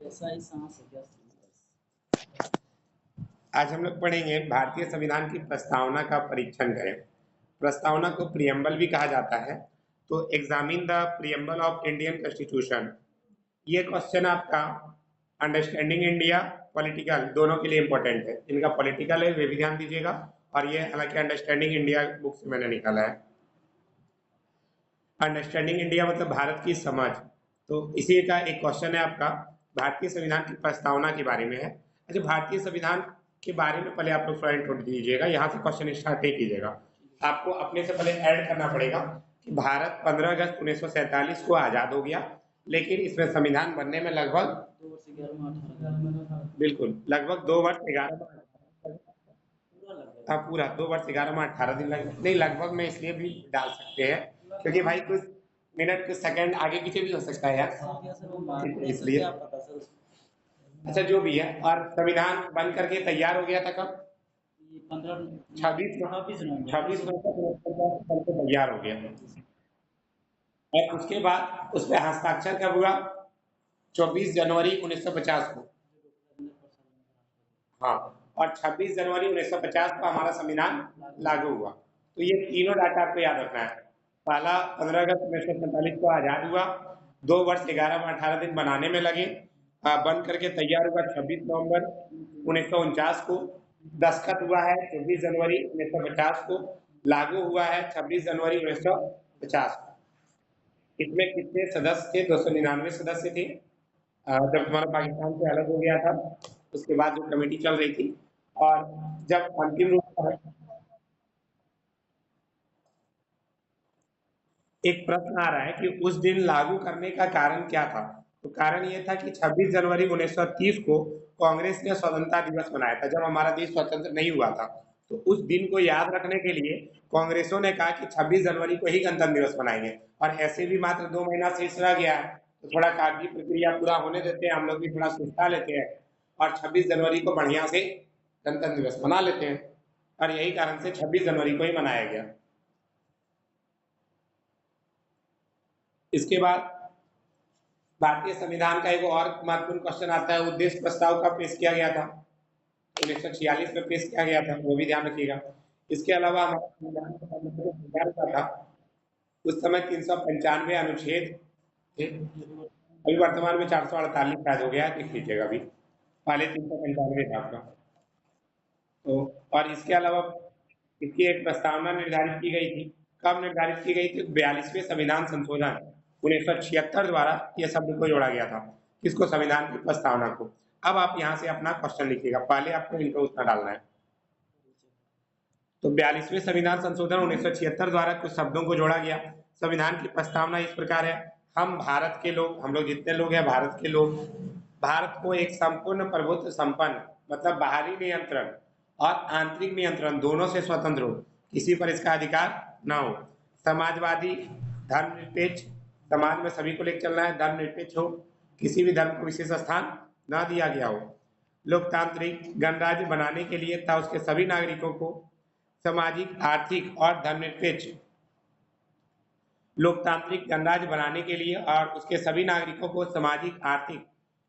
ऐसा ही सांस हो गया। आज हम लोग पढ़ेंगे भारतीय संविधान की प्रस्तावना का परीक्षण करें। प्रस्तावना को प्रियम्बल भी कहा जाता है। तो examine the preamble of Indian constitution, ये क्वेश्चन आपका अंडरस्टैंडिंग इंडिया, पॉलिटिकल दोनों के लिए इंपॉर्टेंट है। इनका पॉलिटिकल है, वे भी ध्यान दीजिएगा। और ये हालांकि अंडरस्टैंडिंग इंडिया बुक से मैंने निकाला है। अंडरस्टैंडिंग इंडिया मतलब भारत की समझ। तो इसी का एक क्वेश्चन है आपका, भारतीय संविधान की प्रस्तावना के बारे में है। अच्छा, भारतीय संविधान के बारे में पहले आप लोग थोड़ा इंट्रो दीजिएगा, यहाँ से क्वेश्चन स्टार्ट नहीं कीजिएगा। आपको अपने से पहले ऐड करना पड़ेगा कि भारत 15 अगस्त 1947 को आजाद हो गया, लेकिन इसमें संविधान बनने में लगभग 2 वर्ष 11 माह 18 बिल्कुल लगभग 2 वर्ष 11 पूरा लग गया। हाँ, पूरा 2 वर्ष 11 माह 18 दिन लगे। नहीं, लगभग में इसलिए भी डाल सकते हैं क्योंकि भाई कुछ मिनट कुछ सेकंड आगे पीछे भी हो सकता है यार, हो गया सर, वो मार्क में सर, इसलिए। क्या पता सर। अच्छा, जो भी है। और संविधान बन करके तैयार हो गया था कब? ये 15 छब्बीस 26 नवंबर 26 नवंबर बन के तैयार हो गया। और उसके बाद उस पर हस्ताक्षर कब हुआ? 24 जनवरी 1950 को। हाँ, और 26 जनवरी 1950 को हमारा संविधान लागू हुआ। तो ये तीनों डाटा आपको याद रखना है। पहला 15 अगस्त 1947 को आजाद हुआ, 2 वर्ष 11 माह 18 दिन बनाने में लगे, बन करके तैयार हुआ 26 नवंबर 1949 को, दस्तखत हुआ है 24 जनवरी 1950 को, लागू हुआ है 26 जनवरी 1950 को। इसमें कितने सदस्य थे? 299 सदस्य थे। जब हमारा पाकिस्तान से अलग हो गया था, उसके बाद जो कमेटी चल रही थी, और जब अंतिम रूप से एक प्रश्न आ रहा है कि उस दिन लागू करने का कारण क्या था? तो कारण ये था कि 26 जनवरी 1930 को कांग्रेस ने स्वतंत्रता दिवस मनाया था, जब हमारा देश स्वतंत्र नहीं हुआ था। तो उस दिन को याद रखने के लिए कांग्रेसों ने कहा कि 26 जनवरी को ही गणतंत्र दिवस मनाएंगे। और ऐसे भी मात्र 2 महीना शेष रह गया है, तो थोड़ा कागजी प्रक्रिया पूरा होने देते हैं, हम लोग भी थोड़ा सुस्ता लेते हैं और 26 जनवरी को बढ़िया से गणतंत्र दिवस मना लेते हैं। और यही कारण से 26 जनवरी को ही मनाया गया। इसके बाद भारतीय संविधान का एक और महत्वपूर्ण क्वेश्चन आता है, उद्देश्य प्रस्ताव का पेश किया गया था, 1946 में पेश किया गया था, वो भी ध्यान रखिएगा। इसके अलावा हमारा संविधान का था, उस समय 395 अनुच्छेद थे, अभी वर्तमान में 448 शायद हो गया है, देख लीजिएगा। अभी पहले 395 था आपका। तो और इसके अलावा इसकी एक प्रस्तावना निर्धारित की गई थी। कब निर्धारित की गई थी? 42वें संविधान संशोधन 1976 द्वारा यह शब्द को जोड़ा गया था। किसको? संविधान की प्रस्तावना को। अब आप यहाँ से अपना क्वेश्चन लिखिएगा, पहले आपको इनको उतना डालना है। तो 42वें संविधान संशोधन 1976 द्वारा कुछ शब्दों को जोड़ा गया। संविधान की प्रस्तावना इस प्रकार है, हम भारत के लोग, हम लोग जितने लोग हैं भारत के लोग, भारत को एक संपूर्ण प्रभुत्व संपन्न, मतलब बाहरी नियंत्रण और आंतरिक नियंत्रण दोनों से स्वतंत्र हो, किसी पर इसका अधिकार न हो, समाजवादी, धर्मनिरपेक्ष, समाज में सभी को लेकर चलना है, धर्मनिरपेक्ष हो, किसी भी धर्म को विशेष स्थान न दिया गया हो, लोकतांत्रिक गणराज्य बनाने के लिए तथा उसके सभी नागरिकों को सामाजिक, आर्थिक और धर्मनिरपेक्ष लोकतांत्रिक गणराज्य बनाने के लिए और उसके सभी नागरिकों को सामाजिक, आर्थिक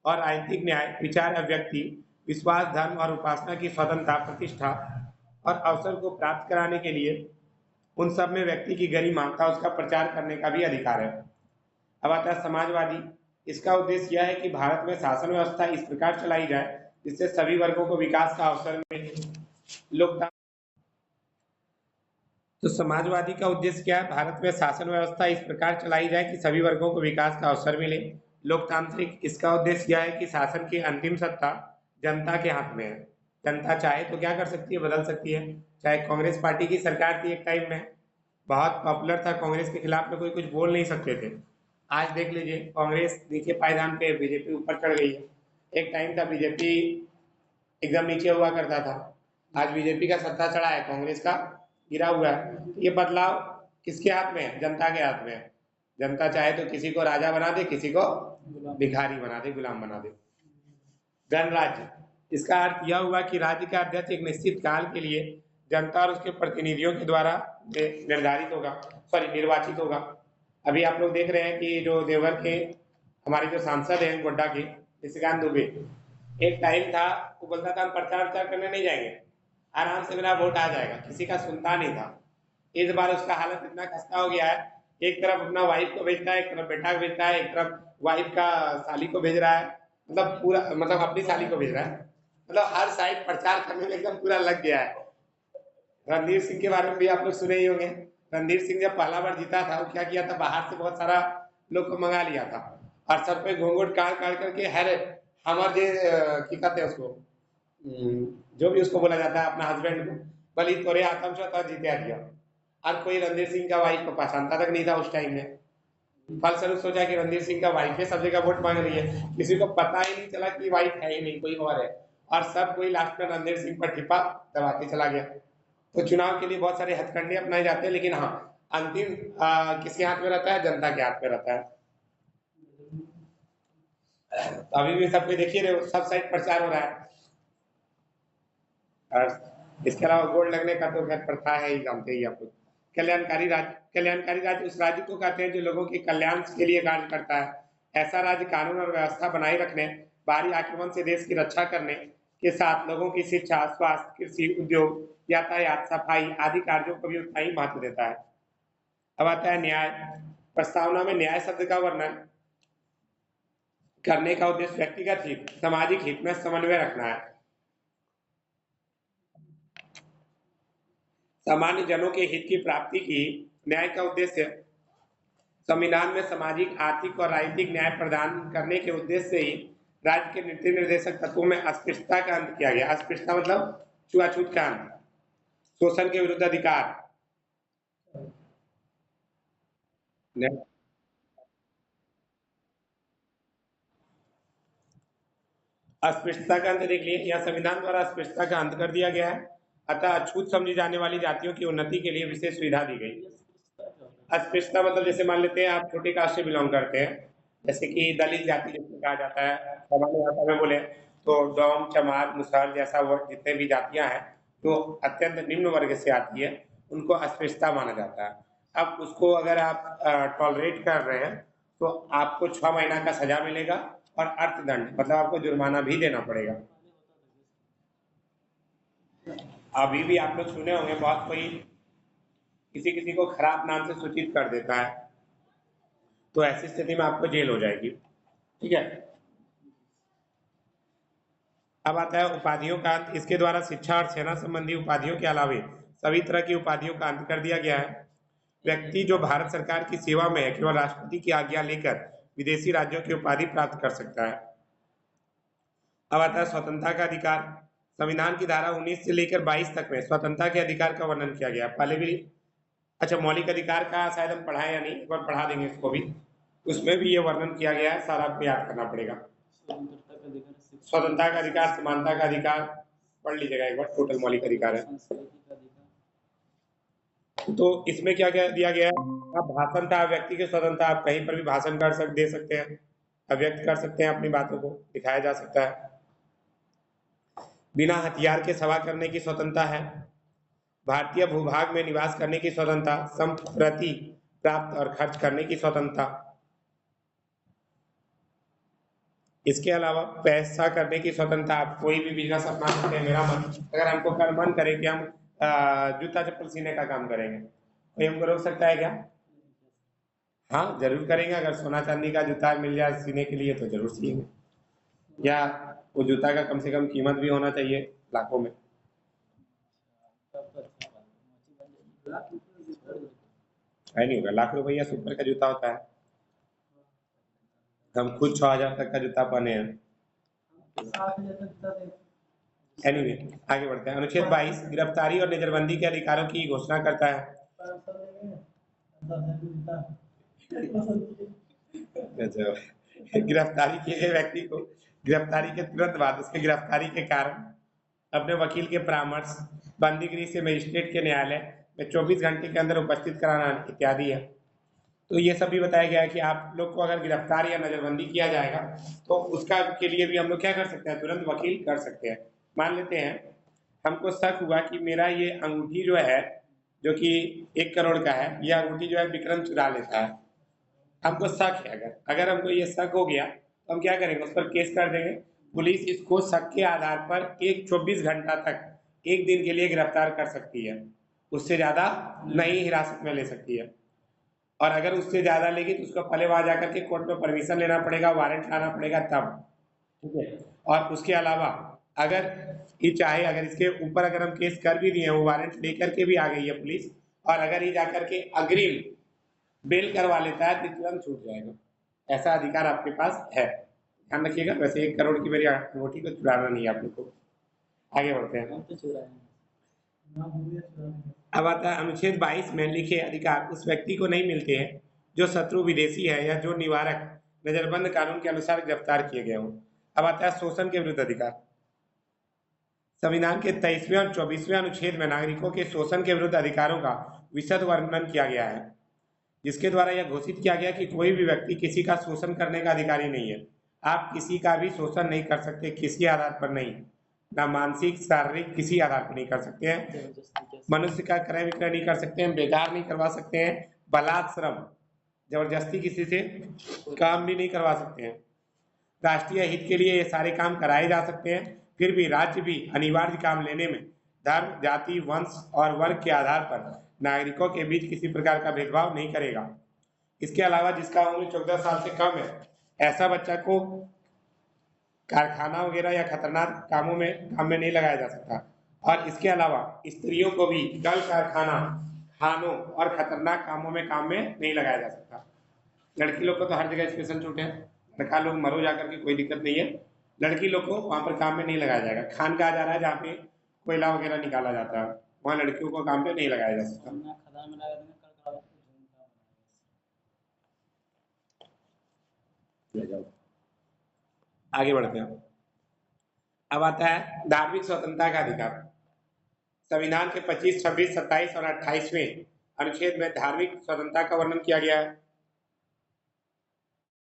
और राजनीतिक न्याय, विचार अभिव्यक्ति, विश्वास, धर्म और उपासना की स्वतंत्रता, प्रतिष्ठा और अवसर को प्राप्त कराने के लिए उन सब में व्यक्ति की गरिमा का उसका प्रचार करने का भी अधिकार है। अब आता है समाजवादी। इसका उद्देश्य यह है कि भारत में शासन व्यवस्था इस प्रकार चलाई जाए जिससे सभी वर्गों को विकास का अवसर मिले। लोकतांत्रिक, तो समाजवादी का उद्देश्य क्या है? भारत में शासन व्यवस्था इस प्रकार चलाई जाए कि सभी वर्गों को विकास का अवसर मिले। लोकतांत्रिक, इसका उद्देश्य यह है कि शासन की अंतिम सत्ता जनता के हाथ में है। जनता चाहे तो क्या कर सकती है? बदल सकती है। चाहे कांग्रेस पार्टी की सरकार थी एक टाइम में, बहुत पॉपुलर था, कांग्रेस के खिलाफ में कोई कुछ बोल नहीं सकते थे। आज देख लीजिए, कांग्रेस नीचे पायदान पे, बीजेपी ऊपर चढ़ गई है। एक टाइम था बीजेपी एकदम नीचे हुआ करता था, आज बीजेपी का सत्ता चढ़ा है, कांग्रेस का गिरा हुआ है। तो ये बदलाव किसके हाथ में है? जनता के हाथ में है। जनता चाहे तो किसी को राजा बना दे, किसी को भिखारी बना दे, गुलाम बना दे। गणराज्य, इसका अर्थ यह हुआ कि राज्य का अध्यक्ष एक निश्चित काल के लिए जनता और उसके प्रतिनिधियों के द्वारा निर्धारित होगा, निर्वाचित होगा। अभी आप लोग देख रहे हैं कि जो देवघर के हमारे जो सांसद हैं गोड्डा के, निशिकांत दुबे। एक टाइम था वो बोलता था हम प्रचार करने नहीं जाएंगे, आराम से मेरा वोट आ जाएगा, किसी का सुनता नहीं था। इस बार उसका हालत इतना खस्ता हो गया है, एक तरफ अपना वाइफ को भेजता है, एक तरफ बेटा को भेजता है, एक तरफ वाइफ का साली को भेज रहा है, मतलब पूरा मतलब अपनी साली को भेज रहा है, मतलब हर साइड प्रचार करने में एकदम पूरा लग गया है। रणधीर सिंह के बारे में भी आप लोग सुने ही होंगे। रणधीर सिंह जब पहला बार जीता था वो क्या किया था, बाहर से बहुत सारा लोग को मंगा लिया था और सर पे घूंघट काट काट करके हर हमारे की कहते हैं उसको, जो भी उसको बोला जाता है अपना हस्बैंड को, बलि तोरे आत्म तो जीते दिया। और कोई रणधीर सिंह का वाइफ को पहचानता तक नहीं था उस टाइम में। फलस्वरूप सोचा कि रणधीर सिंह का वाइफ है, सब जगह वोट मांग रही है, किसी को पता ही नहीं चला कि वाइफ है ही नहीं, कोई और है, और सब कोई लास्ट में रणधीर सिंह पर टिपा दबाते चला गया। तो चुनाव के लिए बहुत सारे हथकंडे अपनाए जाते हैं, लेकिन हाँ अंतिम किसके हाथ में रहता है, जनता के हाथ में रहता है। तो अभी भी सबको देखिए रहे हो, सब साइड प्रचार हो रहा है। और इसके अलावा गोल्ड लगने का तो खैर प्रथा है ही, जानते ही आप लोग। कल्याणकारी राज्य उस राज्य को कहते हैं जो लोगों के कल्याण के लिए कार्य करता है। ऐसा राज्य कानून और व्यवस्था बनाए रखने, बाहरी आक्रमण से देश की रक्षा करने के साथ लोगों की शिक्षा, स्वास्थ्य, कृषि, उद्योग, यातायात, सफाई आदि कार्यों को भी उतना ही महत्व देता है। अब आता है न्याय। प्रस्तावना में न्याय शब्द का वर्णन करने का उद्देश्य व्यक्तिगत हित, सामाजिक हित में समन्वय रखना है। सामान्य जनों के हित की प्राप्ति की न्याय का उद्देश्य संविधान में सामाजिक, आर्थिक और राजनीतिक न्याय प्रदान करने के उद्देश्य से ही राज्य के नीति निर्देशक तत्वों में अस्पृश्यता का अंत किया गया। अस्पृश्यता मतलब छुआछूत का अंत, शोषण के विरुद्ध अधिकार। अस्पृश्यता का अंत देख लिए, यह संविधान द्वारा अस्पृश्यता का अंत कर दिया गया है। अतः अछूत समझी जाने वाली जातियों की उन्नति के लिए विशेष सुविधा दी गई। अस्पृश्यता मतलब जैसे मान लेते हैं आप छोटी कास्ट से बिलोंग करते हैं, जैसे कि दलित जाति जिसको कहा जाता है, सामान्य भाषा में बोले तो डोम, चमार, मुसहर जैसा वर्ग जितने भी जातियां हैं जो अत्यंत निम्न वर्ग से आती है, उनको अस्पृश्यता माना जाता है। अब उसको अगर आप टॉलरेट कर रहे हैं तो आपको 6 महीना का सजा मिलेगा और अर्थदंड मतलब आपको जुर्माना भी देना पड़ेगा। अभी भी आप लोग सुने होंगे बहुत कोई किसी किसी को खराब नाम से सूचित कर देता है, तो ऐसी स्थिति में आपको जेल हो जाएगी। ठीक है। अब आता है उपाधियों का अंत। इसके द्वारा शिक्षा और सेना संबंधी उपाधियों के अलावे सभी तरह की उपाधियों का अंत कर दिया गया है। व्यक्ति जो भारत सरकार की सेवा में है केवल राष्ट्रपति की आज्ञा लेकर विदेशी राज्यों की उपाधि प्राप्त कर सकता है। अब आता है स्वतंत्रता का अधिकार। संविधान की धारा 19 से लेकर 22 तक में स्वतंत्रता के अधिकार का वर्णन किया गया। पहले भी अच्छा मौलिक अधिकार का शायद हम पढ़ाए या नहीं, एक बार पढ़ा देंगे इसको भी, उसमें भी ये वर्णन किया गया है, सारा आपको याद करना पड़ेगा। स्वतंत्रता का अधिकार, समानता का अधिकार पढ़ लीजिएगा एक बार, टोटल मौलिक अधिकार है। तो इसमें क्या क्या दिया गया है, आप भाषण था, व्यक्ति की स्वतंत्रता, आप कहीं पर भी भाषण दे सकते हैं, अभिव्यक्त कर सकते हैं, अपनी बातों को दिखाया जा सकता है। बिना हथियार के सभा करने की स्वतंत्रता है। भारतीय भूभाग में निवास करने की स्वतंत्रता, संप्रति प्राप्त और खर्च करने की स्वतंत्रता। इसके अलावा पैसा करने की स्वतंत्रता, आप कोई भी बिजनेस अपना सकते हैं। मेरा मन अगर हमको कर मन करे कि हम जूता चप्पल सीने का काम करेंगे, कोई हमको रोक सकता है क्या? हाँ जरूर करेंगे, अगर सोना चांदी का जूता मिल जाए सीने के लिए तो जरूर सिएंगे, या वो जूता का कम से कम कीमत भी होना चाहिए लाखों में। है नहीं होगा, लाख रुपया से ऊपर का जूता होता है। हम खुद 6,000 तक का जूता पहने हैं। एनीवे आगे बढ़ते हैं। अनुच्छेद 22 गिरफ्तारी और नजरबंदी के अधिकारों की घोषणा करता है। गिरफ्तारी किए गए व्यक्ति को गिरफ्तारी के तुरंत बाद उसके गिरफ्तारी के कारण अपने वकील के परामर्श, बंदी गृह से मजिस्ट्रेट के न्यायालय में 24 घंटे के अंदर उपस्थित कराना इत्यादि है। तो ये सब भी बताया गया है कि आप लोग को अगर गिरफ्तार या नजरबंदी किया जाएगा तो उसका के लिए भी हम लोग क्या कर सकते हैं, तुरंत वकील कर सकते हैं। मान लेते हैं हमको शक हुआ कि मेरा ये अंगूठी जो है जो कि 1 करोड़ का है, ये अंगूठी जो है विक्रम चुरा लेता है, हमको शक है। अगर हमको ये शक हो गया तो हम क्या करेंगे, उस पर केस कर देंगे। पुलिस इसको शक के आधार पर 24 घंटा तक, एक दिन के लिए गिरफ्तार कर सकती है, उससे ज्यादा नहीं हिरासत में ले सकती है। और अगर उससे ज्यादा लेगी तो उसको पहले वहां जाकर के कोर्ट में परमिशन लेना पड़ेगा, वारंट लाना पड़ेगा तब, ठीक है। और उसके अलावा अगर ये चाहे, अगर इसके ऊपर अगर हम केस कर भी दिए, वो वारंट लेकर के भी आ गई है पुलिस, और अगर ये जाकर के अग्रिम बेल करवा लेता है तो तुरंत छूट जाएगा। ऐसा अधिकार आपके पास है, ध्यान रखिएगा। वैसे 1 करोड़ की मेरी अंगूठी को चुराना नहीं है आप लोग को। आगे बढ़ते हैं। हम तो चुराए हैं। अब आता है अनुच्छेद 22 में लिखे अधिकार उस व्यक्ति को नहीं मिलते हैं जो शत्रु विदेशी है या जो निवारक नजरबंद कानून के अनुसार गिरफ्तार किए गए हों। अब आता है शोषण के विरुद्ध अधिकार। संविधान के 23वें और 24वें अनुच्छेद में नागरिकों के शोषण के विरुद्ध अधिकारों का विशद वर्णन किया गया है, जिसके द्वारा यह घोषित किया गया कि कोई भी व्यक्ति किसी का शोषण करने का अधिकारी नहीं है। आप किसी का भी शोषण नहीं कर सकते, किसी आधार पर नहीं, ना मानसिक शारीरिक किसी आधार पर नहीं कर सकते हैं। मनुष्य का क्रय विक्रय नहीं कर सकते हैं, बेकार नहीं करवा सकते हैं, बलात्श्रम जबरदस्ती किसी से काम भी नहीं करवा सकते हैं। राष्ट्रीय हित के लिए ये सारे काम कराए जा सकते हैं, फिर भी राज्य भी अनिवार्य काम लेने में धर्म, जाति, वंश और वर्ग के आधार पर नागरिकों के बीच किसी प्रकार का भेदभाव नहीं करेगा। इसके अलावा जिसका उम्र 14 साल से कम है, ऐसा बच्चा को कारखाना वगैरह या खतरनाक काम में नहीं लगाया जा सकता। और इसके अलावा स्त्रियों को भी कल कारखाना, खानों और खतरनाक कामों में काम में नहीं लगाया जा सकता। लड़की लोग को तो हर जगह स्पेशल छूट है, लड़का लोग मरो जाकर के कोई दिक्कत नहीं है, लड़की लोग को वहां पर काम में नहीं लगाया जाएगा। खान कहा जा रहा है जहाँ पे कोयला वगैरह निकाला जाता है, वहां लड़कियों को काम पे नहीं लगाया जा सकता। वरना खदान में लगा देंगे, कल का ले जाओ। आगे बढ़ते हैं। अब आता है धार्मिक स्वतंत्रता का अधिकार। संविधान के 25, 26, 27 और 28वें अनुच्छेद में धार्मिक स्वतंत्रता का वर्णन किया गया है।